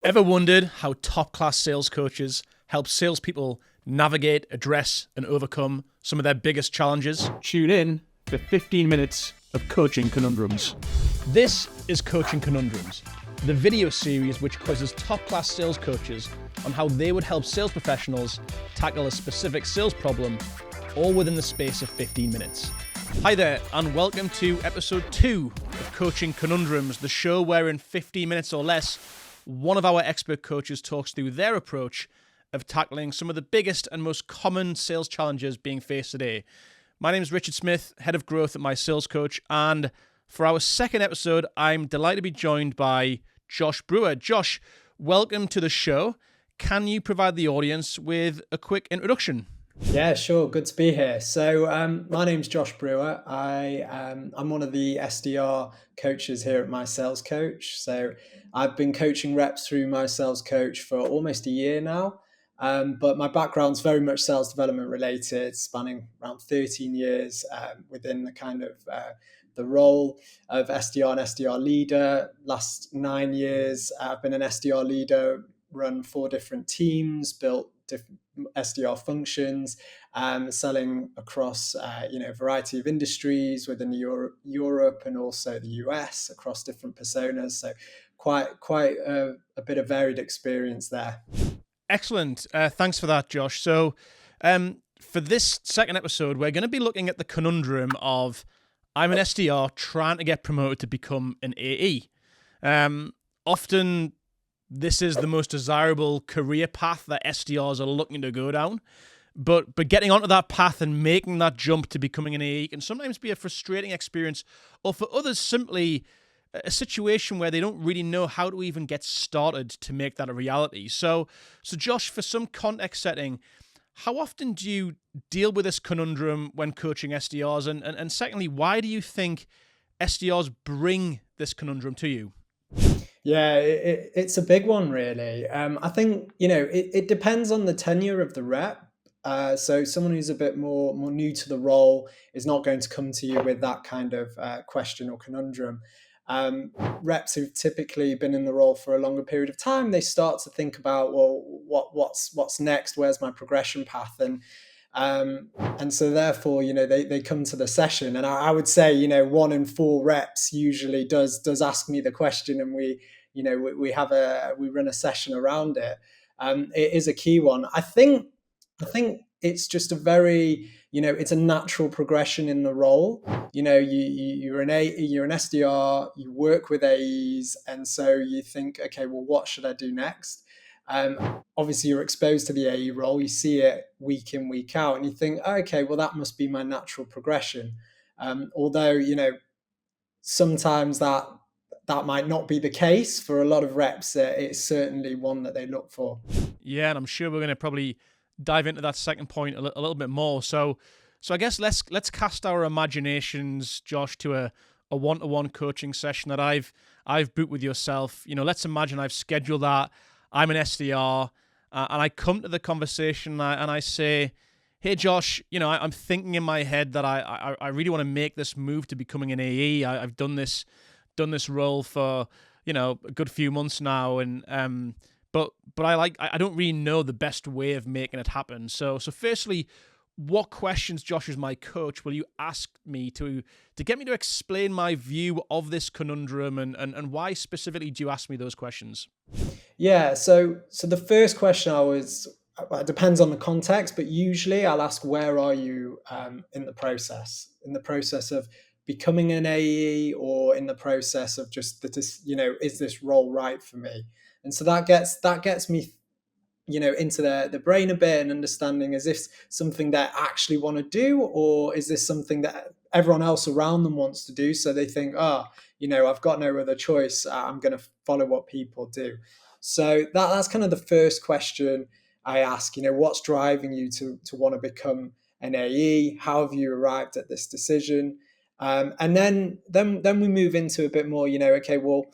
Ever wondered how top-class sales coaches help salespeople navigate, address, and overcome some of their biggest challenges? Tune in for 15 minutes of coaching conundrums. This is Coaching Conundrums, the video series which quizzes top-class sales coaches on how they would help sales professionals tackle a specific sales problem, all within the space of 15 minutes. Hi there, and welcome to Episode 2 of Coaching Conundrums, the show where in 15 minutes or less, one of our expert coaches talks through their approach of tackling some of the biggest and most common sales challenges being faced today. My name is Richard Smith, Head of Growth at My Sales Coach, and for our second episode, I'm delighted to be joined by Josh Bruer. Josh, welcome to the show. Can you provide the audience with a quick introduction? Yeah, sure. Good to be here. So my name's Josh Bruer. I'm one of the SDR coaches here at My Sales Coach. So I've been coaching reps through My Sales Coach for almost a year now. But my background's very much sales development related, spanning around 13 years within the kind of the role of SDR and SDR leader. Last 9 years, I've been an SDR leader, run 4 different teams, built different SDR functions, selling across a variety of industries within Europe and also the US across different personas. So quite a bit of varied experience there. Excellent. Thanks for that, Josh. So for this second episode, we're going to be looking at the conundrum of I'm an SDR trying to get promoted to become an AE. Often this is the most desirable career path that SDRs are looking to go down. But getting onto that path and making that jump to becoming an AE can sometimes be a frustrating experience, or for others, simply a situation where they don't really know how to even get started to make that a reality. So Josh, for some context setting, how often do you deal with this conundrum when coaching SDRs? And secondly, why do you think SDRs bring this conundrum to you? Yeah, it's a big one, really. I think, it depends on the tenure of the rep. So someone who's a bit more new to the role is not going to come to you with that kind of question or conundrum. Reps who've typically been in the role for a longer period of time, they start to think about, well, what's next? Where's my progression path? And so therefore, they come to the session, and I would say, 1 in 4 reps usually does ask me the question, and we run a session around it. It is a key one. I think it's just a very, it's a natural progression in the role. You're an SDR, you work with AEs, and so you think, okay, well, what should I do next? Obviously, you're exposed to the AE role. You see it week in, week out, and you think, okay, well, that must be my natural progression. Although, sometimes that might not be the case for a lot of reps. It's certainly one that they look for. Yeah, and I'm sure we're going to probably dive into that second point a little bit more. So I guess let's cast our imaginations, Josh, to a one-to-one coaching session that I've booked with yourself. Let's imagine I've scheduled that. I'm an SDR, and I come to the conversation and I say, hey, Josh, I'm thinking in my head that I really want to make this move to becoming an AE. I've done this role for, a good few months now, and but I don't really know the best way of making it happen. So firstly, what questions, Josh, as my coach, will you ask me to get me to explain my view of this conundrum, and why specifically do you ask me those questions? Yeah, so the first question it depends on the context, but usually I'll ask, where are you in the process? In the process of becoming an AE, or in the process of just is this role right for me? And so that gets me into the brain a bit, and understanding, is this something that I actually want to do, or is this something that everyone else around them wants to do, so they think, I've got no other choice, I'm going to follow what people do. So that's kind of the first question I ask. What's driving you to want to become an AE? How have you arrived at this decision? And then we move into a bit more, okay, well,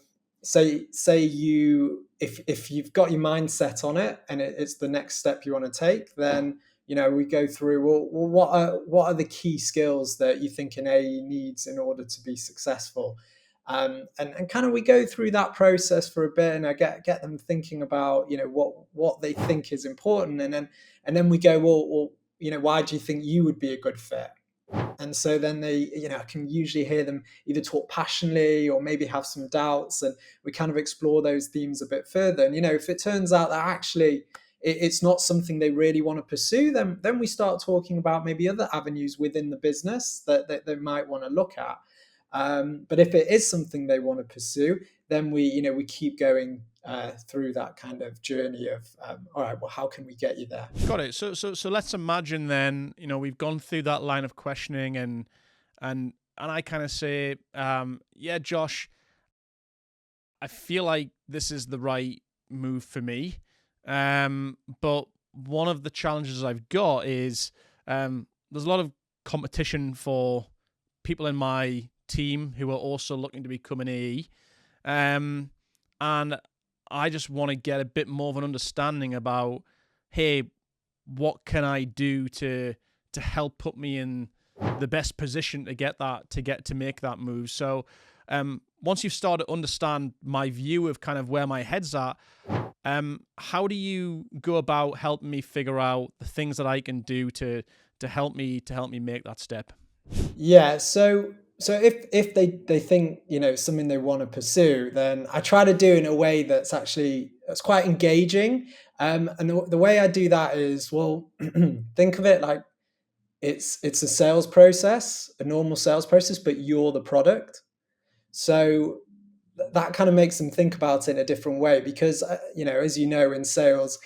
say you, if you've got your mind set on it, and it's the next step you want to take, then we go through, well, what are the key skills that you think an AE needs in order to be successful? And kind of we go through that process for a bit, and I get them thinking about, you know, what they think is important, and then we go, well, you know, why do you think you would be a good fit? And so then they, you know, I can usually hear them either talk passionately or maybe have some doubts, and we kind of explore those themes a bit further. And, you know, if it turns out that actually it's not something they really want to pursue, then we start talking about maybe other avenues within the business that they might want to look at. But if it is something they want to pursue, then we keep going through that kind of journey of, all right, well, how can we get you there? Got it. So let's imagine then, you know, we've gone through that line of questioning, and I kind of say, yeah, Josh, I feel like this is the right move for me. But one of the challenges I've got is there's a lot of competition for people in my team who are also looking to become an AE. And I just want to get a bit more of an understanding about, hey, what can I do to help put me in the best position to make that move. So once you've started to understand my view of kind of where my head's at, how do you go about helping me figure out the things that I can do to help me make that step? Yeah, so if they think, you know, something they want to pursue, then I try to do it in a way that's quite engaging. And the way I do that is, well, think of it like it's a sales process, a normal sales process, but you're the product. So that kind of makes them think about it in a different way, because you know, as you know, in sales,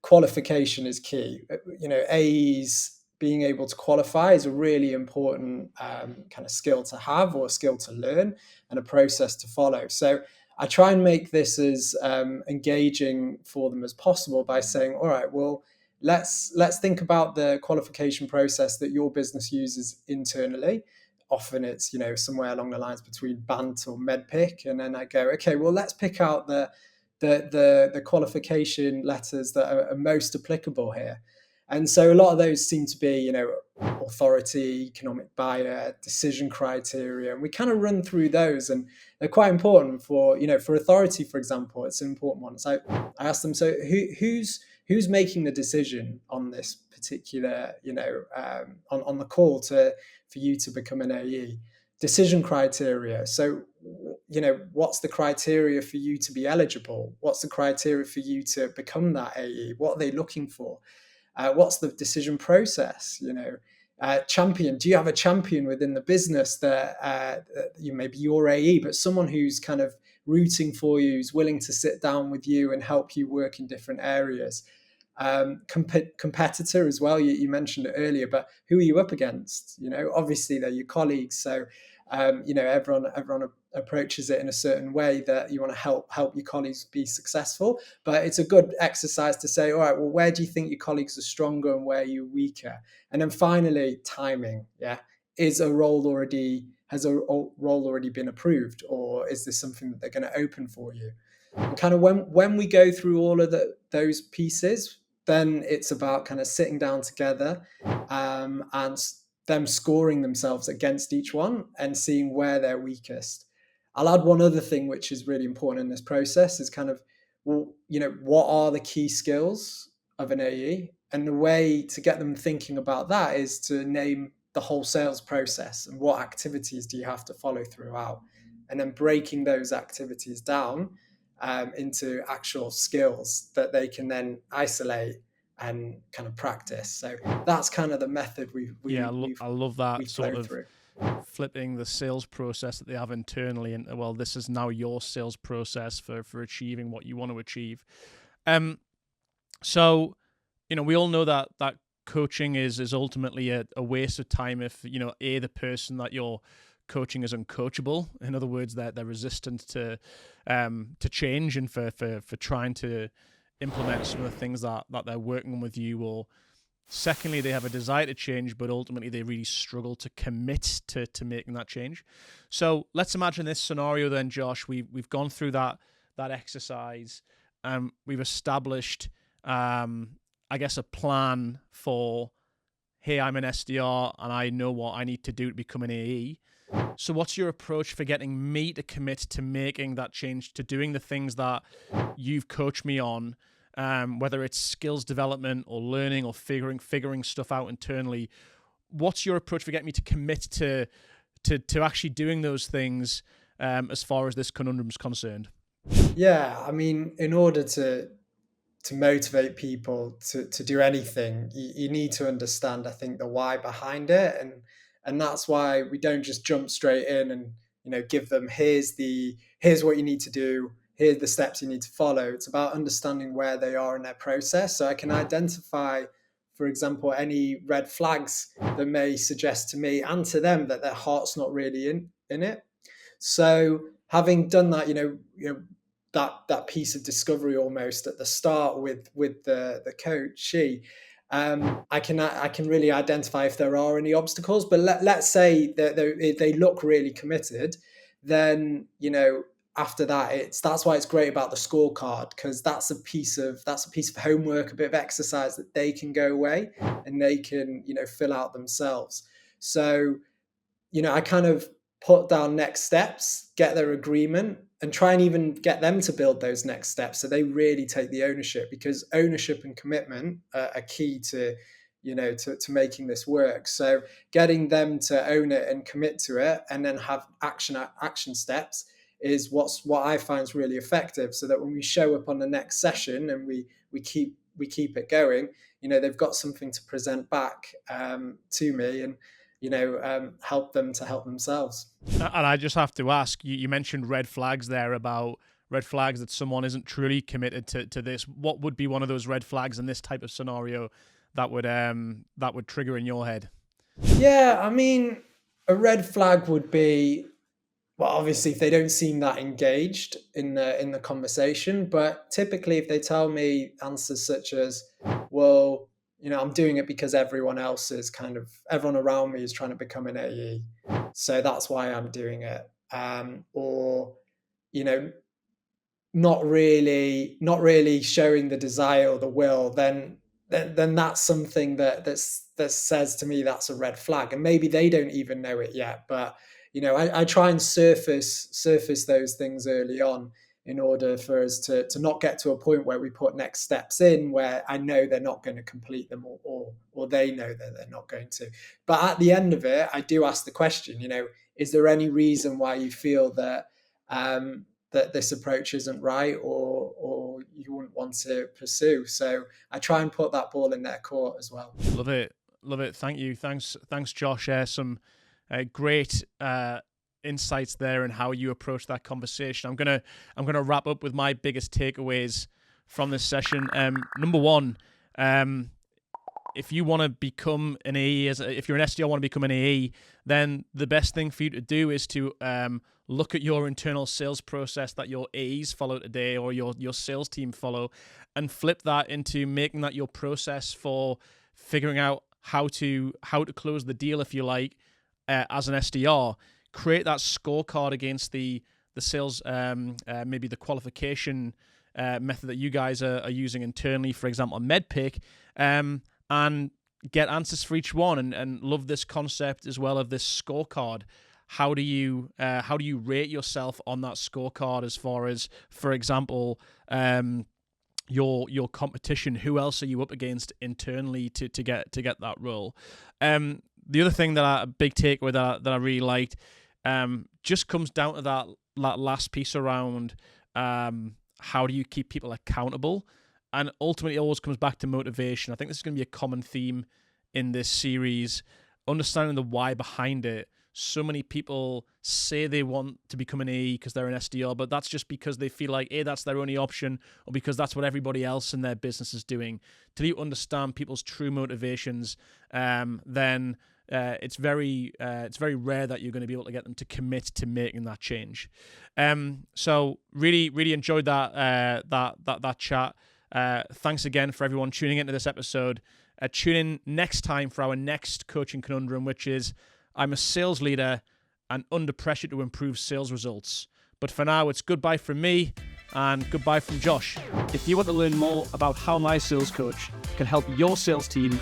qualification is key. You know, AEs being able to qualify is a really important kind of skill to have, or a skill to learn, and a process to follow. So I try and make this as engaging for them as possible by saying, all right, well, let's think about the qualification process that your business uses internally. Often it's, you know, somewhere along the lines between BANT or MEDPIC, and then I go, okay, well, let's pick out the qualification letters that are most applicable here. And so a lot of those seem to be, you know, authority, economic buyer, decision criteria. And we kind of run through those, and they're quite important for, you know, for authority, for example, it's an important one. So I asked them, so who's making the decision on this particular, you know, on the call for you to become an AE? Decision criteria. So, you know, what's the criteria for you to be eligible? What's the criteria for you to become that AE? What are they looking for? What's the decision process? You know, champion. Do you have a champion within the business that you maybe your AE, but someone who's kind of rooting for you, who's willing to sit down with you and help you work in different areas? Competitor as well. You mentioned it earlier, but who are you up against? You know, obviously they're your colleagues. So, you know, everyone approaches it in a certain way that you want to help your colleagues be successful. But it's a good exercise to say, all right, well, where do you think your colleagues are stronger and where you're weaker? And then finally, timing. Yeah, has a role already been approved, or is this something that they're going to open for you? And kind of when we go through all of those pieces, then it's about kind of sitting down together and them scoring themselves against each one and seeing where they're weakest. I'll add one other thing which is really important in this process is kind of, well, you know, what are the key skills of an AE? And the way to get them thinking about that is to name the whole sales process and what activities do you have to follow throughout, and then breaking those activities down into actual skills that they can then isolate and kind of practice. So that's kind of the method I love that sort of through. Flipping the sales process that they have internally into, well, this is now your sales process for achieving what you want to achieve. So, you know, we all know that coaching is ultimately a waste of time if, you know, the person that you're coaching is uncoachable. In other words, they're resistant to change and for trying to implement some of the things that they're working on with you. Or secondly, they have a desire to change, but ultimately they really struggle to commit to making that change. So let's imagine this scenario then, Josh. We've gone through that exercise. We've established, I guess, a plan for, hey, I'm an SDR and I know what I need to do to become an AE. So what's your approach for getting me to commit to making that change, to doing the things that you've coached me on, whether it's skills development or learning or figuring stuff out internally? What's your approach for getting me to commit to actually doing those things as far as this conundrum is concerned? Yeah, I mean, in order to motivate people to do anything, you need to understand, I think, the why behind it, and that's why we don't just jump straight in and give them here's what you need to do, here's the steps you need to follow. It's about understanding where they are in their process, so I can identify, for example, any red flags that may suggest to me and to them that their heart's not really in it. So having done that, that piece of discovery almost at the start with the coach, I can really identify if there are any obstacles. But let's say that they look really committed, then after that, that's why it's great about the scorecard, because that's a piece of homework, a bit of exercise that they can go away and they can fill out themselves. So I kind of put down next steps, get their agreement, and try and even get them to build those next steps so they really take the ownership, because ownership and commitment are key to making this work. So getting them to own it and commit to it and then have action steps is what I find is really effective, so that when we show up on the next session and we keep it going, they've got something to present back to me, and help them to help themselves. And I just have to ask, you mentioned red flags there, about red flags that someone isn't truly committed to this. What would be one of those red flags in this type of scenario that would trigger in your head? Yeah, I mean, a red flag would be, well, obviously if they don't seem that engaged in the conversation, but typically if they tell me answers such as, well, I'm doing it because everyone around me is trying to become an AE, so that's why I'm doing it. Or, not really showing the desire or the will, then that's something that says to me that's a red flag. And maybe they don't even know it yet, but I try and surface those things early on, in order for us to not get to a point where we put next steps in where I know they're not going to complete them, or they know that they're not going to. But at the end of it, I do ask the question, is there any reason why you feel that that this approach isn't right, or you wouldn't want to pursue? So I try and put that ball in their court as well. Love it. Thank you. Thanks, Josh. Some great insights there and how you approach that conversation. I'm gonna wrap up with my biggest takeaways from this session. Number one, if you want to become an AE, if you're an SDR, want to become an AE, then the best thing for you to do is to look at your internal sales process that your AEs follow today, or your sales team follow, and flip that into making that your process for figuring out how to close the deal, if you like, as an SDR. Create that scorecard against the sales, maybe the qualification method that you guys are using internally, for example, MedPick, and get answers for each one. And love this concept as well of this scorecard. How do you rate yourself on that scorecard, as far as, for example, your competition? Who else are you up against internally to get that role? The other thing a big takeaway that I really liked, just comes down to that last piece around how do you keep people accountable, and ultimately it always comes back to motivation. I think this is going to be a common theme in this series, understanding the why behind it. So many people say they want to become an AE because they're an SDR, but that's just because they feel like that's their only option, or because that's what everybody else in their business is doing. Till you understand people's true motivations, then it's very rare that you're going to be able to get them to commit to making that change. So really enjoyed that chat. Thanks again for everyone tuning into this episode. Tune in next time for our next coaching conundrum, which is, I'm a sales leader and under pressure to improve sales results. But for now, it's goodbye from me and goodbye from Josh. If you want to learn more about how my sales coach can help your sales team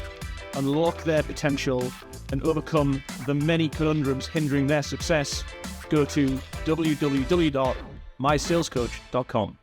unlock their potential, and overcome the many conundrums hindering their success, go to www.mysalescoach.com.